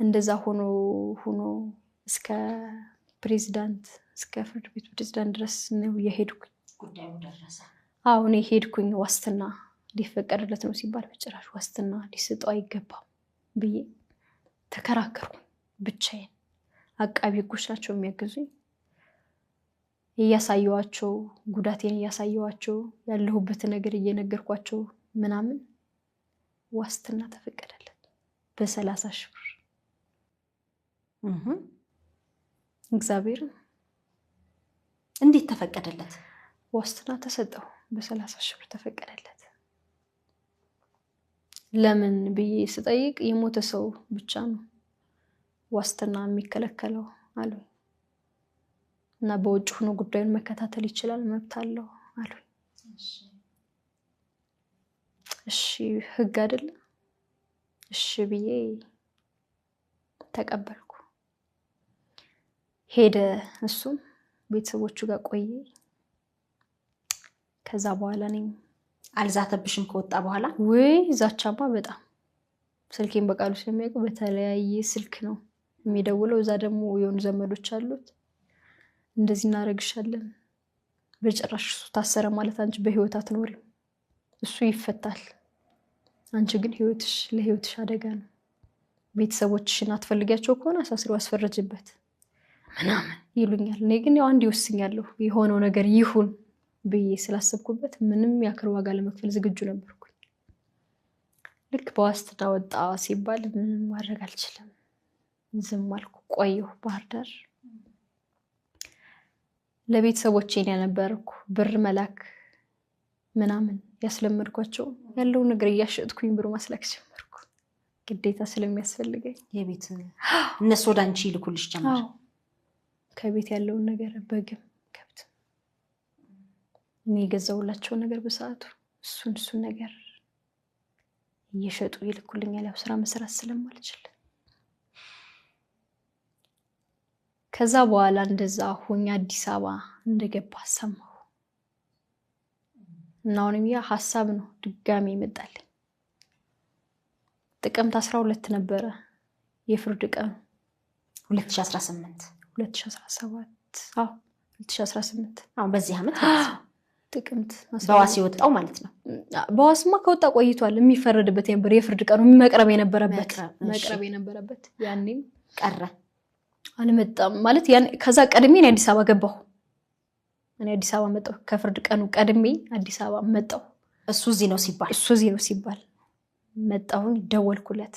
እንደዛ ሆኖ እስከ ፕሬዝዳንት እስከ ፍርድ ቤት ፕሬዝዳንት ድረስ ነው የሄድኩኝ። ጉዳዩ ደረሰ። አሁን ሄድኩኝ። ዋስትና ሊፈቀድለት ነው ሲባል በጭራሽ ዋስትና ሊሰጠው አይገባም ብዬ ተከራከርኩ ብቻዬን። አቃቢ ህጎች ናቸው የሚያገዙኝ። እያሳየዋቸው ጉዳቴን እያሳየዋቸው ያለሁበት ነገር እየነገርኳቸው ምናምን ዋስትና ተፈቀደለት በ30,000 ብር። እግዚአብሔር እንዴት ተፈቀደለት? ዋስትና ተሰጠው በ30,000 ብር ተፈቀደለት። ለምን ብዬ ስጠይቅ የሞተ ሰው ብቻ ነው ዋስትና የሚከለከለው አሉ። እና በውጭ ሆኖ ጉዳዩን መከታተል ይችላል መብት አለው አሉ። እሺ ህግ አይደለ? እሺ ብዬ ተቀበልኩ። ሄደ እሱም ቤተሰቦቹ ጋር ቆየ። ከዛ በኋላ ነኝ አልዛተብሽም ከወጣ በኋላ? ወይ ዛቻማ በጣም ስልኬን በቃሉ ስለሚያውቁ በተለያየ ስልክ ነው የሚደውለው። እዛ ደግሞ የሆኑ ዘመዶች አሉት። እንደዚህ እናረግሻለን፣ በጭራሽ እሱ ታሰረ ማለት አንቺ በህይወት አትኖሪም፣ እሱ ይፈታል፣ አንቺ ግን ለህይወትሽ አደጋ ነው፣ ቤተሰቦችሽን አትፈልጊያቸው ከሆነ አሳስረው አስፈረጅበት ምናምን ይሉኛል። እኔ ግን ያው አንድ ይወስኛለሁ የሆነው ነገር ይሁን ብዬ ስላሰብኩበት ምንም ያክል ዋጋ ለመክፈል ዝግጁ ነበርኩኝ። ልክ በዋስትና ወጣ ሲባል ምንም ማድረግ አልችልም፣ ዝም አልኩ። ቆየሁ ባህር ዳር። ለቤተሰቦቼን ያነበርኩ ብር መላክ ምናምን ያስለመድኳቸው ያለውን ነገር እያሸጥኩኝ ብሩ ማስላክ ጀመርኩ፣ ግዴታ ስለሚያስፈልገኝ። የቤት እነሱ ወደ አንቺ ይልኩልሽ ጀመር? ከቤት ያለውን ነገር በግም ከብት እኔ የገዛሁላቸው ነገር በሰዓቱ እሱን ነገር እየሸጡ ይልኩልኛል። ያው ስራ መስራት ስለማልችል ከዛ በኋላ እንደዛ ሆኜ አዲስ አበባ እንደገባ ሰማሁ። እና አሁንም ያ ሐሳብ ነው ድጋሚ ይመጣልኝ። ጥቅምት 12 ነበረ የፍርድ ቀኑ 2018 2018 በዚህ ዓመት ጥቅምት በዋስ የወጣው ማለት ነው። በዋስማ ከወጣ ቆይቷል። የሚፈረድበት ነበር የፍርድ ቀኑ መቅረብ የነበረበት ያኔም ቀረ፣ አልመጣም ማለት ያን። ከዛ ቀድሜ እኔ አዲስ አበባ ገባሁ። እኔ አዲስ አበባ መጣሁ ከፍርድ ቀኑ ቀድሜ አዲስ አበባ መጣሁ። እሱ እዚህ ነው ሲባል መጣሁኝ። ደወልኩለት